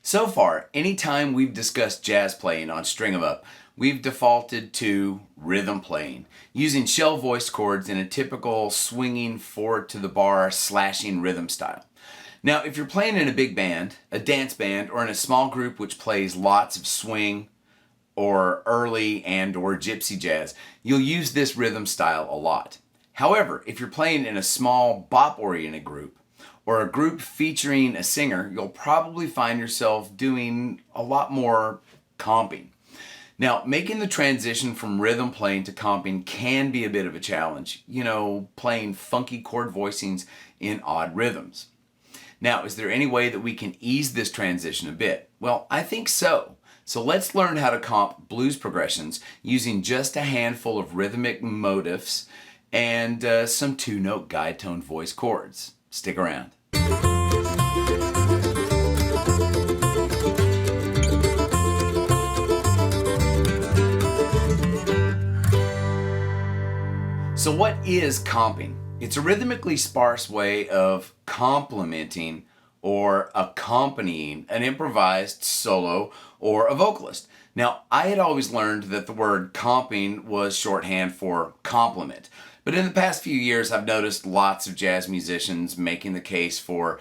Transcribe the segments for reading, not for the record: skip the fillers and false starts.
So far, anytime we've discussed jazz playing on String 'em Up, we've defaulted to rhythm playing, using shell voiced chords in a typical swinging forward to the bar slashing rhythm style. Now, if you're playing in a big band, a dance band, or in a small group which plays lots of swing or early and or gypsy jazz, you'll use this rhythm style a lot. However, if you're playing in a small bop-oriented group, or a group featuring a singer, you'll probably find yourself doing a lot more comping. Now, making the transition from rhythm playing to comping can be a bit of a challenge, playing funky chord voicings in odd rhythms. Now, is there any way that we can ease this transition a bit? Well, I think so. So let's learn how to comp blues progressions using just a handful of rhythmic motifs and some two-note guide tone voice chords. Stick around. So what is comping? It's a rhythmically sparse way of complementing or accompanying an improvised solo or a vocalist. Now, I had always learned that the word comping was shorthand for complement. But in the past few years, I've noticed lots of jazz musicians making the case for,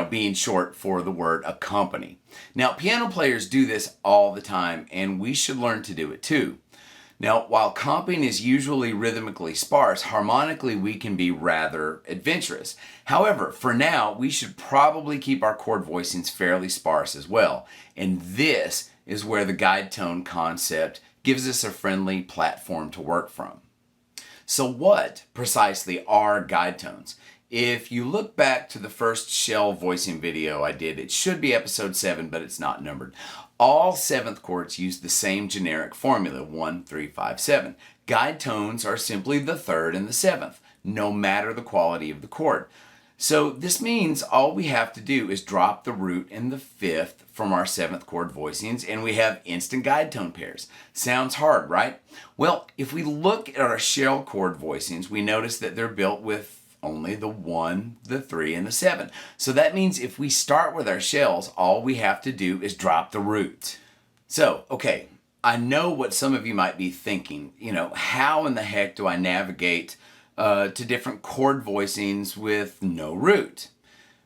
being short for the word accompany. Now, piano players do this all the time, and we should learn to do it too. Now, while comping is usually rhythmically sparse, harmonically we can be rather adventurous. However, for now, we should probably keep our chord voicings fairly sparse as well. And this is where the guide tone concept gives us a friendly platform to work from. So what precisely are guide tones? If you look back to the first shell voicing video I did, it should be episode 7, but it's not numbered. All seventh chords use the same generic formula, 1, 3, 5, 7. Guide tones are simply the third and the seventh, no matter the quality of the chord. So this means all we have to do is drop the root and the fifth from our seventh chord voicings and we have instant guide tone pairs. Sounds hard, right? Well, if we look at our shell chord voicings, we notice that they're built with only the 1, the 3, and the 7. So that means if we start with our shells, all we have to do is drop the root. So, okay, I know what some of you might be thinking. How in the heck do I navigate to different chord voicings with no root?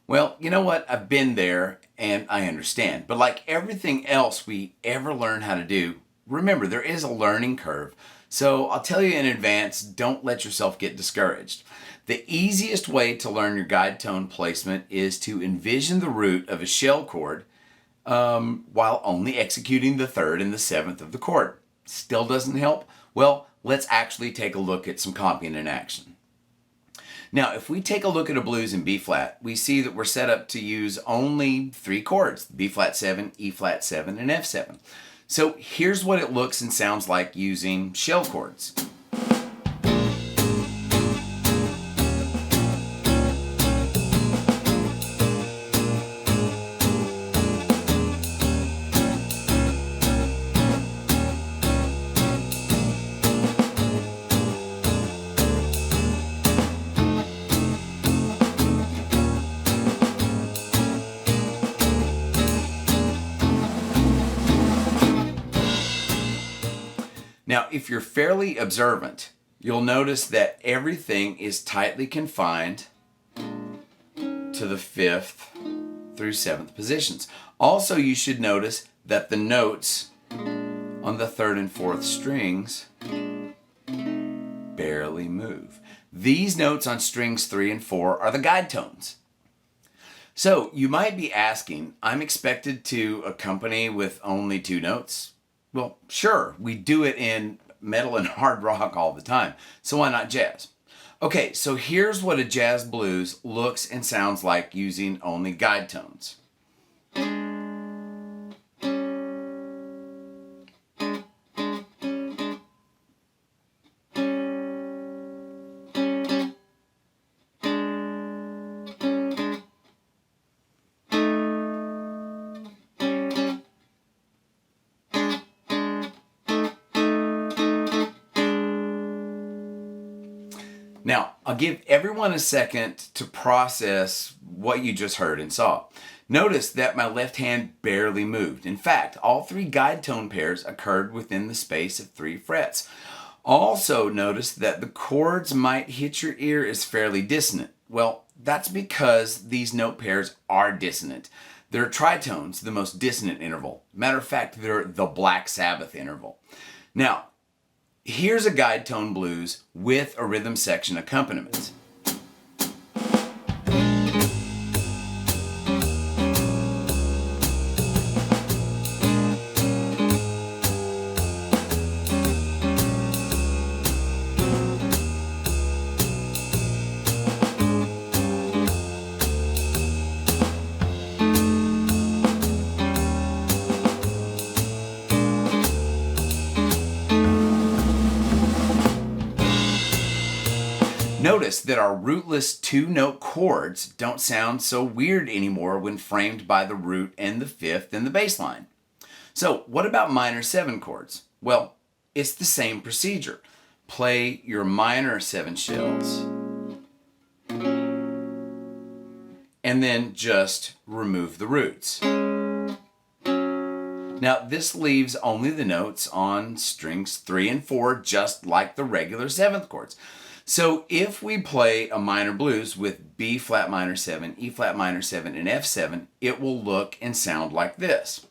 Well, you know what? I've been there and I understand. But like everything else we ever learn how to do, remember, there is a learning curve. So I'll tell you in advance, don't let yourself get discouraged. The easiest way to learn your guide tone placement is to envision the root of a shell chord while only executing the third and the seventh of the chord. Still doesn't help? Well, let's actually take a look at some comping in action. Now, if we take a look at a blues in B flat, we see that we're set up to use only 3 chords, B flat 7, E flat 7, and F 7. So here's what it looks and sounds like using shell chords. Now, if you're fairly observant, you'll notice that everything is tightly confined to the 5th through 7th positions. Also, you should notice that the notes on the 3rd and 4th strings barely move. These notes on strings 3 and 4 are the guide tones. So you might be asking, I'm expected to accompany with only 2 notes? Well, sure, we do it in metal and hard rock all the time, so why not jazz? Okay, so here's what a jazz blues looks and sounds like using only guide tones. Now, I'll give everyone a second to process what you just heard and saw. Notice that my left hand barely moved. In fact, all three guide tone pairs occurred within the space of 3 frets. Also notice that the chords might hit your ear as fairly dissonant. Well, that's because these note pairs are dissonant. They're tritones, the most dissonant interval. Matter of fact, they're the Black Sabbath interval. Now, here's a guide tone blues with a rhythm section accompaniment. Notice that our rootless 2-note chords don't sound so weird anymore when framed by the root and the fifth and the bass line. So what about minor 7 chords? Well, it's the same procedure. Play your minor 7 shells and then just remove the roots. Now this leaves only the notes on strings 3 and 4, just like the regular 7th chords. So if we play a minor blues with B flat minor 7, E flat minor 7, and F7, it will look and sound like this.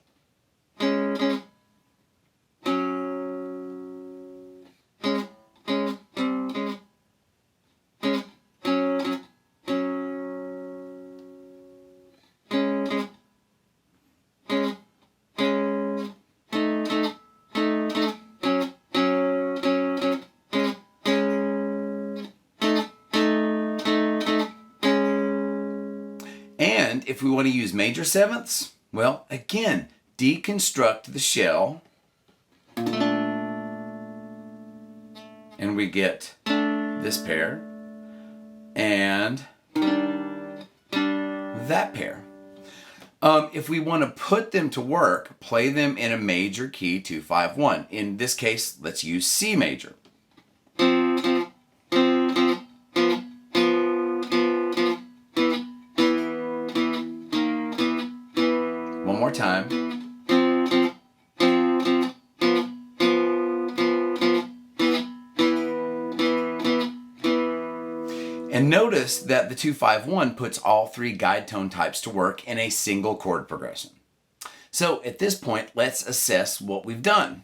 And if we want to use major 7ths, well, again, deconstruct the shell and we get this pair and that pair. If we want to put them to work, play them in a major key 2-5-1. In this case, let's use C major. One more time. And notice that the 2-5-1 puts all 3 guide tone types to work in a single chord progression. So at this point, let's assess what we've done.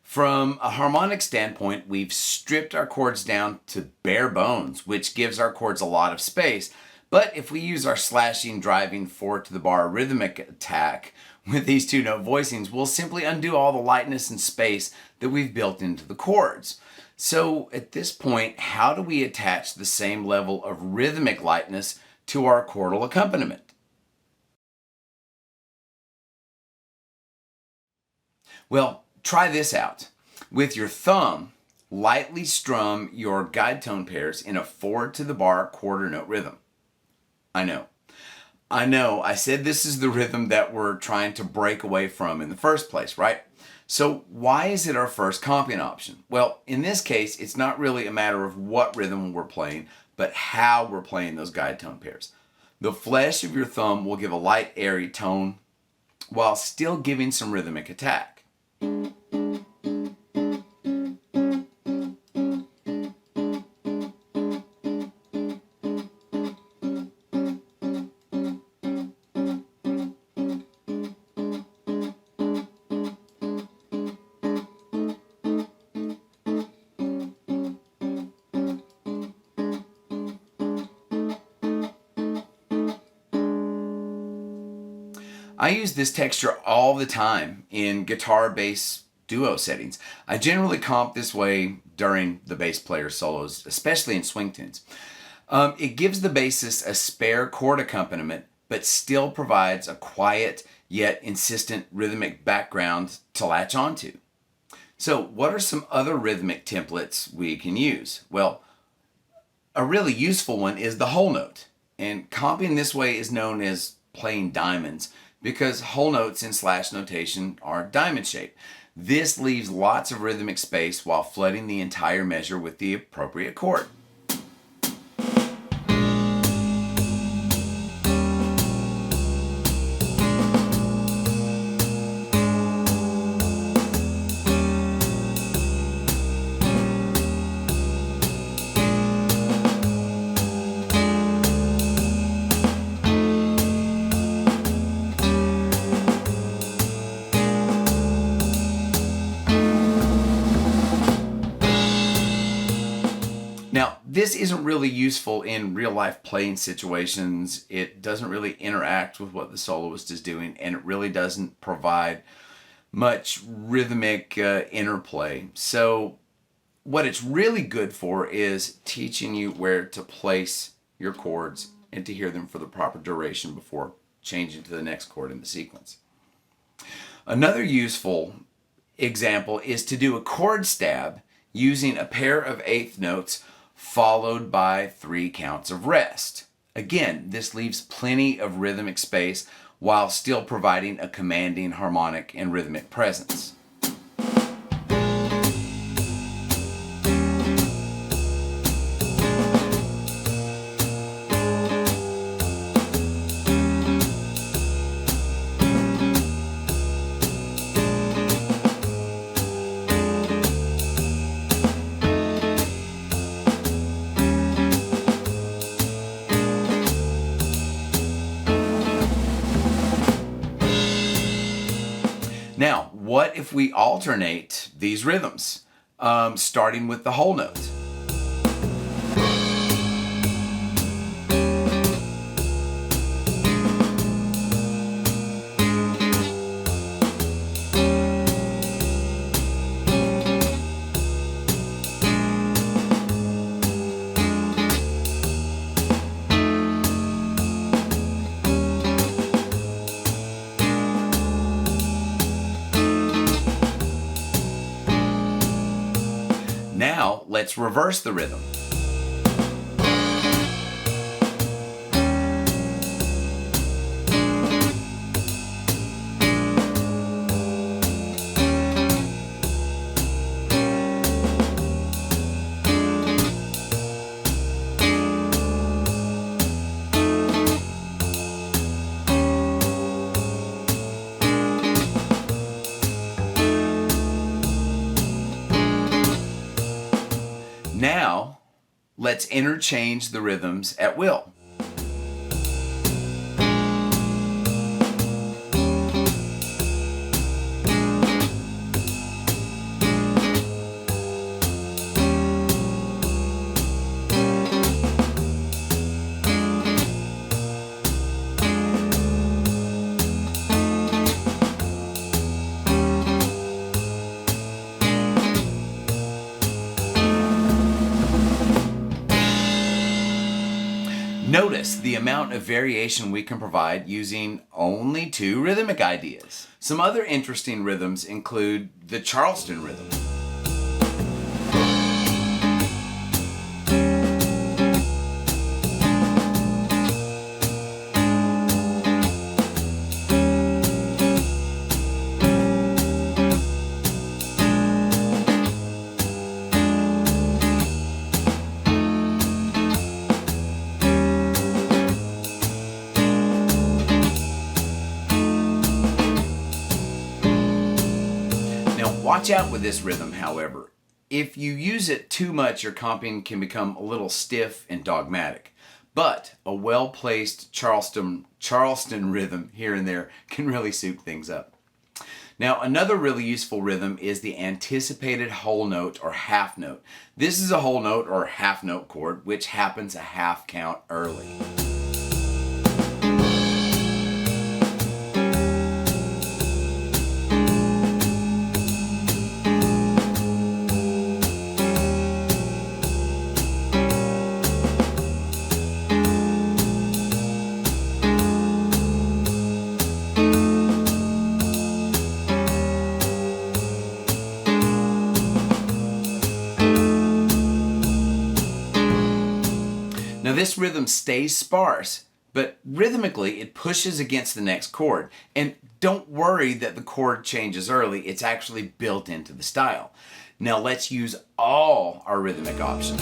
From a harmonic standpoint, we've stripped our chords down to bare bones, which gives our chords a lot of space. But if we use our slashing, driving 4-to-the-bar rhythmic attack with these 2-note voicings, we'll simply undo all the lightness and space that we've built into the chords. So at this point, how do we attach the same level of rhythmic lightness to our chordal accompaniment? Well, try this out. With your thumb, lightly strum your guide tone pairs in a 4-to-the-bar quarter note rhythm. I know, I said this is the rhythm that we're trying to break away from in the first place, right? So why is it our first comping option? Well, in this case, it's not really a matter of what rhythm we're playing, but how we're playing those guide tone pairs. The flesh of your thumb will give a light, airy tone while still giving some rhythmic attack. I use this texture all the time in guitar-bass duo settings. I generally comp this way during the bass player solos, especially in swing tunes. It gives the bassist a spare chord accompaniment, but still provides a quiet yet insistent rhythmic background to latch onto. So what are some other rhythmic templates we can use? Well, a really useful one is the whole note. And comping this way is known as playing diamonds, because whole notes in slash notation are diamond shaped. This leaves lots of rhythmic space while flooding the entire measure with the appropriate chord. this isn't really useful in real life playing situations. It doesn't really interact with what the soloist is doing, and it really doesn't provide much rhythmic interplay. So what it's really good for is teaching you where to place your chords and to hear them for the proper duration before changing to the next chord in the sequence. Another useful example is to do a chord stab using a pair of eighth notes followed by 3 counts of rest. Again, this leaves plenty of rhythmic space while still providing a commanding harmonic and rhythmic presence. Now, what if we alternate these rhythms, starting with the whole note? Now, let's reverse the rhythm. Now, let's interchange the rhythms at will. Notice the amount of variation we can provide using only 2 rhythmic ideas. Some other interesting rhythms include the Charleston rhythm. Watch out with this rhythm, however. If you use it too much, your comping can become a little stiff and dogmatic. But a well-placed Charleston rhythm here and there can really soup things up. Now, another really useful rhythm is the anticipated whole note or half note. This is a whole note or half note chord, which happens a half count early. Now this rhythm stays sparse, but rhythmically it pushes against the next chord. And don't worry that the chord changes early, it's actually built into the style. Now let's use all our rhythmic options.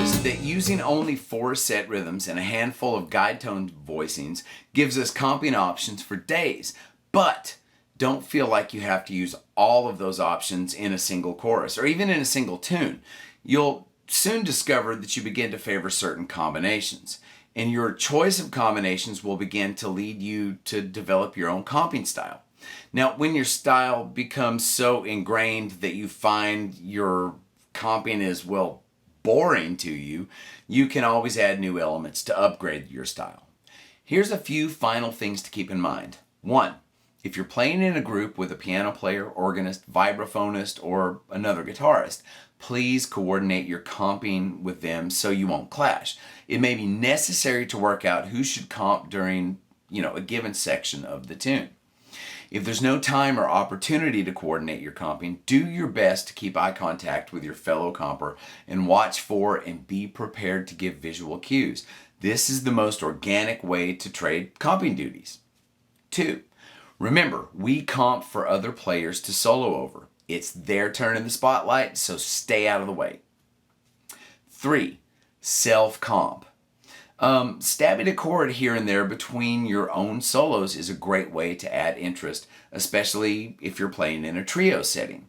noticed that using only 4 set rhythms and a handful of guide tone voicings gives us comping options for days, but don't feel like you have to use all of those options in a single chorus or even in a single tune. You'll soon discover that you begin to favor certain combinations, and your choice of combinations will begin to lead you to develop your own comping style. Now, when your style becomes so ingrained that you find your comping is, well, boring to you, you can always add new elements to upgrade your style. Here's a few final things to keep in mind. 1. If you're playing in a group with a piano player, organist, vibraphonist, or another guitarist, please coordinate your comping with them so you won't clash. It may be necessary to work out who should comp during, a given section of the tune. If there's no time or opportunity to coordinate your comping, do your best to keep eye contact with your fellow comper and watch for and be prepared to give visual cues. This is the most organic way to trade comping duties. 2. Remember, we comp for other players to solo over. It's their turn in the spotlight, so stay out of the way. 3. Self-comp. Stabbing a chord here and there between your own solos is a great way to add interest, especially if you're playing in a trio setting.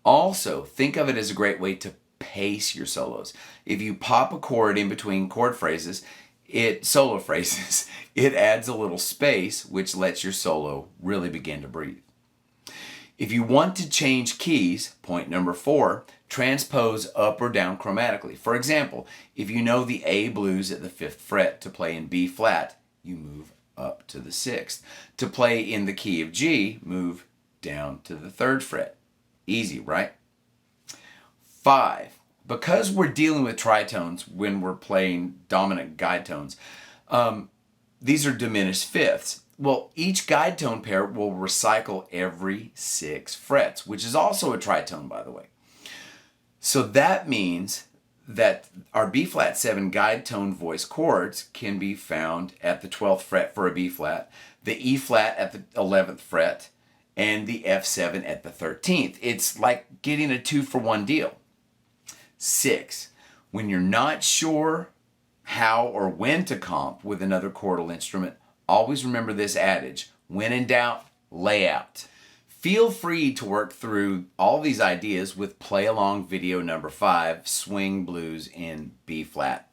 Also, think of it as a great way to pace your solos. If you pop a chord in between solo phrases, it adds a little space, which lets your solo really begin to breathe. If you want to change keys, point number 4, transpose up or down chromatically. For example, if you know the A blues at the 5th fret to play in B flat, you move up to the 6th. To play in the key of G, move down to the 3rd fret. Easy, right? 5. Because we're dealing with tritones when we're playing dominant guide tones, these are diminished fifths. Well, each guide tone pair will recycle every 6 frets, which is also a tritone, by the way. So that means that our B flat 7 guide tone voice chords can be found at the 12th fret for a B flat, the E flat at the 11th fret, and the F7 at the 13th. It's like getting a 2-for-1 deal. 6. When you're not sure how or when to comp with another chordal instrument, always remember this adage: when in doubt, lay out. Feel free to work through all these ideas with Play Along video number 5, Swing Blues in B flat.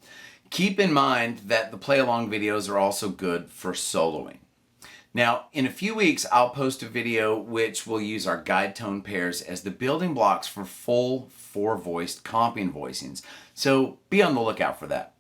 Keep in mind that the Play Along videos are also good for soloing. Now, in a few weeks, I'll post a video which will use our guide tone pairs as the building blocks for full 4-voiced comping voicings, so be on the lookout for that.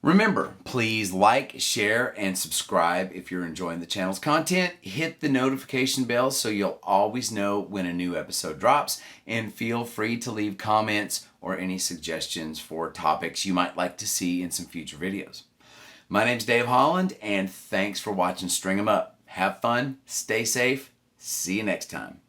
Remember, please like, share, and subscribe if you're enjoying the channel's content. Hit the notification bell so you'll always know when a new episode drops, and feel free to leave comments or any suggestions for topics you might like to see in some future videos. My name's Dave Holland, and thanks for watching String 'em Up. Have fun, stay safe, see you next time.